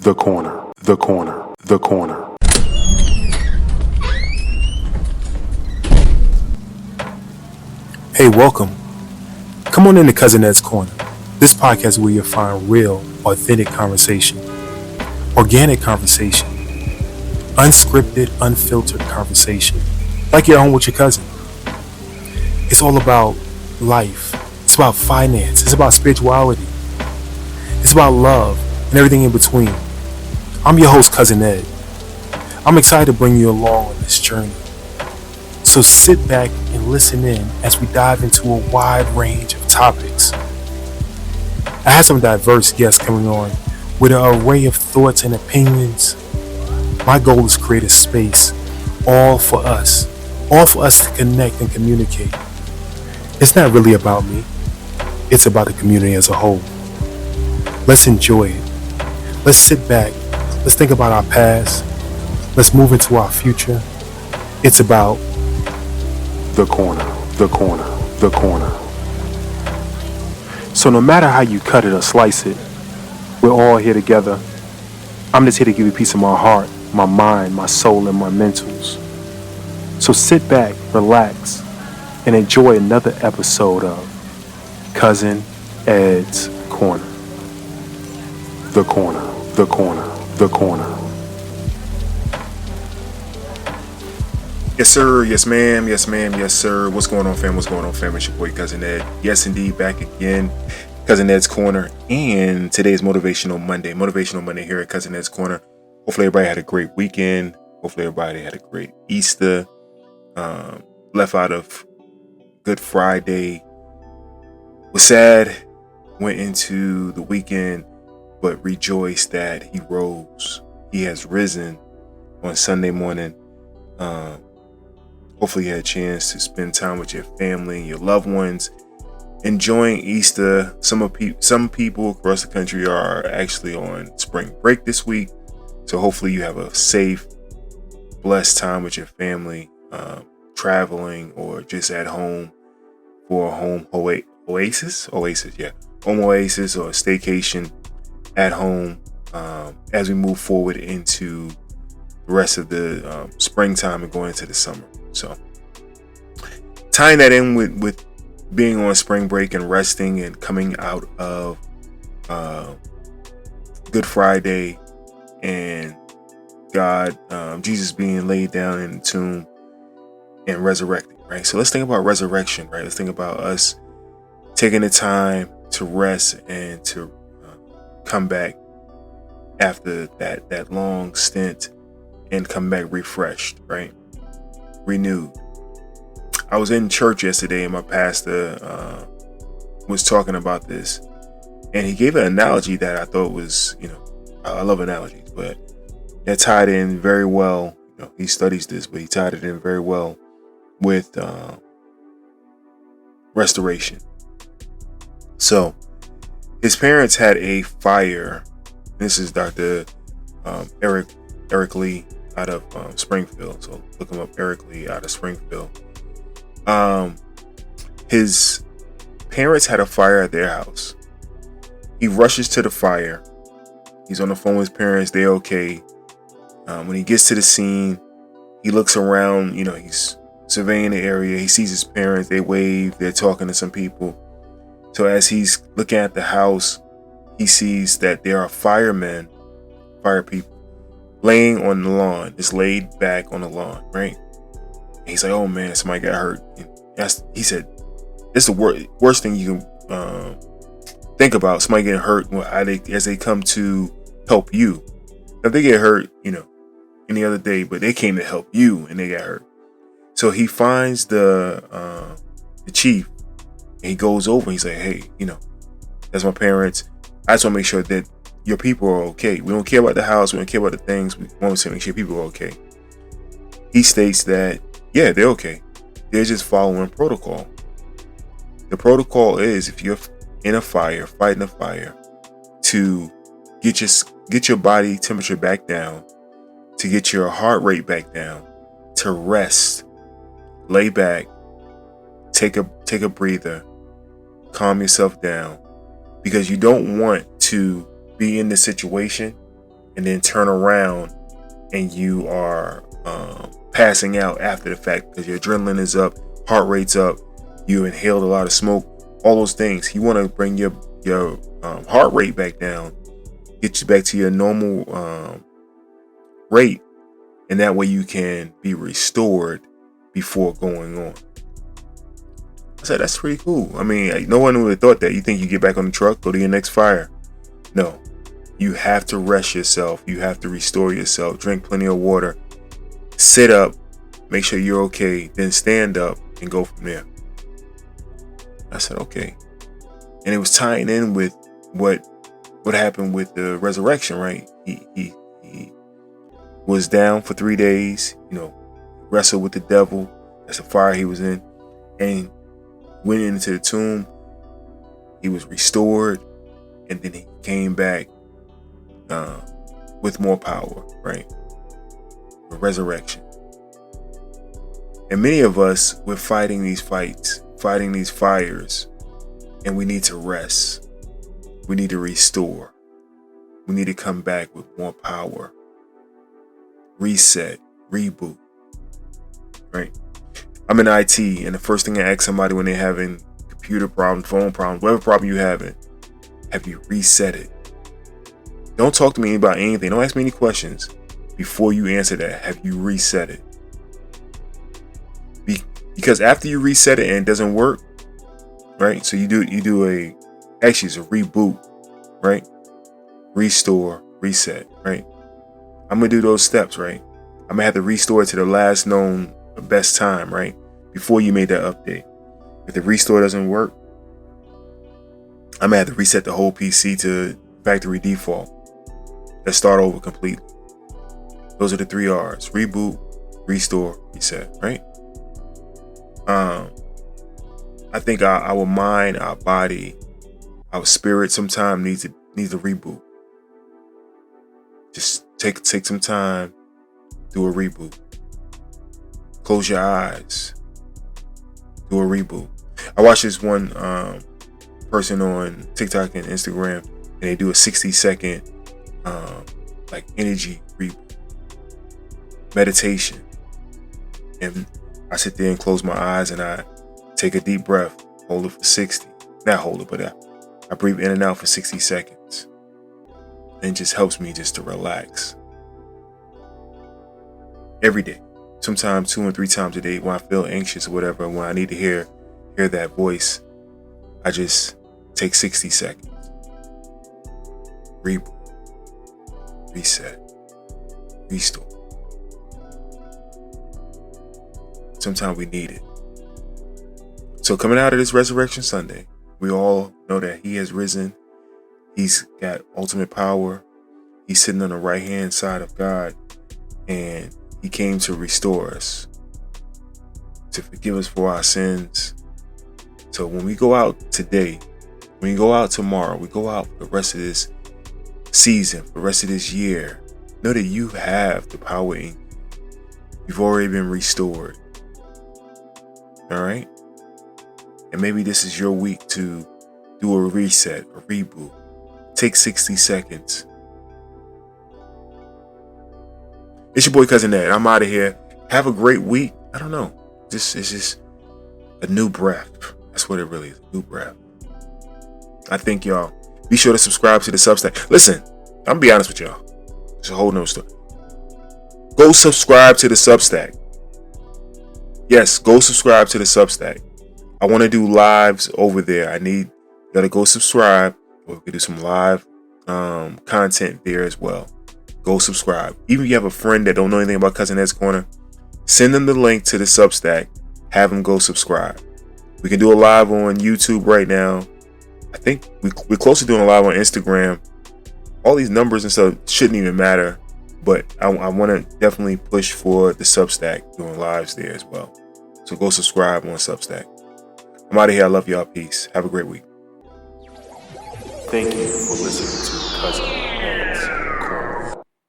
The corner, the corner, the corner. Hey, welcome. Come on into Cousin Ed's Corner. This podcast is where you'll find real, authentic conversation, organic conversation, unscripted, unfiltered conversation, like you're home with your cousin. It's all about life. It's about finance. It's about spirituality. It's about love and everything in between. I'm your host, Cousin Ed. I'm excited to bring you along on this journey. So sit back and listen in as we dive into a wide range of topics. I have some diverse guests coming on with an array of thoughts and opinions. My goal is to create a space all for us to connect and communicate. It's not really about me. It's about the community as a whole. Let's enjoy it. Let's sit back. Let's think about our past. Let's move into our future. It's about The corner, the corner, the corner. So no matter how you cut it or slice it, we're all here together. I'm just here to give you a piece of my heart, my mind, my soul, and my mentals. So sit back, relax, and enjoy another episode of Cousin Ed's Corner. The corner, the corner, the corner. Yes, sir. Yes, ma'am. Yes, ma'am. Yes, sir. What's going on, fam? What's going on, fam? It's your boy, Cousin Ed. Yes, indeed. Back again. Cousin Ed's Corner. And today is Motivational Monday. Motivational Monday here at Cousin Ed's Corner. Hopefully everybody had a great weekend. Hopefully everybody had a great Easter. Left out of Good Friday. Was sad. Went into the weekend, but rejoiced that he rose. He has risen on Sunday morning. Hopefully you had a chance to spend time with your family and your loved ones, enjoying Easter. Some people across the country are actually on spring break this week. So hopefully you have a safe, blessed time with your family, traveling or just at home for a home oasis, home oasis or a staycation at home as we move forward into the rest of the springtime and going into the summer. So tying that in with being on spring break and resting and coming out of Good Friday and Jesus being laid down in the tomb and resurrected, right? So let's think about resurrection, right? Let's think about us taking the time to rest and to come back after that long stint and come back refreshed, right? Renewed. I was in church yesterday and my pastor was talking about this, and he gave an analogy that I thought was, I love analogies, but that tied in very well. He studies this, but he tied it in very well with restoration. So his parents had a fire. This is Dr. Eric Lee out of Springfield. So look him up, Eric Lee out of Springfield. His parents had a fire at their house. He rushes to the fire. He's on the phone with his parents. They're okay. When he gets to the scene, he looks around. He's surveying the area. He sees his parents. They wave. They're talking to some people. So as he's looking at the house, he sees that there are fire people, laying on the lawn, just laid back on the lawn, right? And he's like, "Oh man, somebody got hurt." He said, "It's the worst thing you can think about. Somebody getting hurt as they come to help you. If they get hurt, any other day, but they came to help you and they got hurt." So he finds the chief and he goes over and he's like, "Hey, that's my parents. I just want to make sure that your people are okay. We don't care about the house. We don't care about the things. We want to make sure people are okay." He states that, yeah, they're okay. They're just following protocol. The protocol is, if you're in a fire, fighting a fire, to get your body temperature back down, to get your heart rate back down, to rest, lay back, take a breather, calm yourself down, because you don't want to be in this situation and then turn around and you are passing out after the fact because your adrenaline is up, heart rate's up, you inhaled a lot of smoke, all those things. You want to bring your heart rate back down, get you back to your normal rate, and that way you can be restored before going on. I said, that's pretty cool. I mean, no one would have thought that. You think you get back on the truck, go to your next fire. No, you have to rest yourself. You have to restore yourself. Drink plenty of water. Sit up, make sure you're okay, then stand up and go from there. I said, okay. And it was tying in with what happened with the resurrection, right? He was down for 3 days, wrestled with the devil. That's the fire he was in. And went into the tomb. He was restored. And then he came back with more power, right? The resurrection. And many of us, we're fighting these fights, fighting these fires, and we need to rest. We need to restore. We need to come back with more power. Reset, reboot, right? I'm in IT, and the first thing I ask somebody when they're having computer problems, phone problems, whatever problem you're having, have you reset it? Don't talk to me about anything. Don't ask me any questions before you answer that. Have you reset it? Because after you reset it and it doesn't work, right? So it's a reboot, right? Restore, reset, right? I'm gonna do those steps, right? I'm gonna have to restore it to the last known best time, right? Before you made that update. If the restore doesn't work, I'm gonna have to reset the whole PC to factory default. Let's start over completely. Those are the 3 R's: reboot, restore, reset, right? I think our mind, our body, our spirit sometimes needs a reboot. Just take some time, do a reboot. Close your eyes, do a reboot. I watched this one person on TikTok and Instagram, and they do a 60-second energy reboot meditation. And I sit there and close my eyes and I take a deep breath, hold it for 60. Not hold it, but I breathe in and out for 60 seconds. And it just helps me just to relax. Every day. Sometimes 2 and 3 times a day when I feel anxious or whatever, when I need to hear that voice, I just take 60 seconds. Reboot. Reset. Restore. Sometimes we need it. So coming out of this Resurrection Sunday, we all know that he has risen. He's got ultimate power. He's sitting on the right hand side of God, and he came to restore us, to forgive us for our sins. So when we go out today, when we go out tomorrow, we go out for the rest of this season, for the rest of this year, know that you have the power in you. You've already been restored. All right? And maybe this is your week to do a reset, a reboot. Take 60 seconds. It's your boy Cousin Ed. I'm out of here. Have a great week. I don't know. It's just a new breath. That's what it really is. A new breath. I think y'all be sure to subscribe to the Substack. Listen, I'm gonna be honest with y'all. It's a whole nother story. Go subscribe to the Substack. Yes, go subscribe to the Substack. I want to do lives over there. I need y'all to go subscribe. We can do some live content there as well. Go subscribe. Even if you have a friend that don't know anything about Cousin Ed's Corner, send them the link to the Substack. Have them go subscribe. We can do a live on YouTube right now. I think we're close to doing a live on Instagram. All these numbers and stuff shouldn't even matter, but I want to definitely push for the Substack, doing lives there as well. So go subscribe on Substack. I'm out of here. I love y'all. Peace. Have a great week. Thank you for listening to Cousin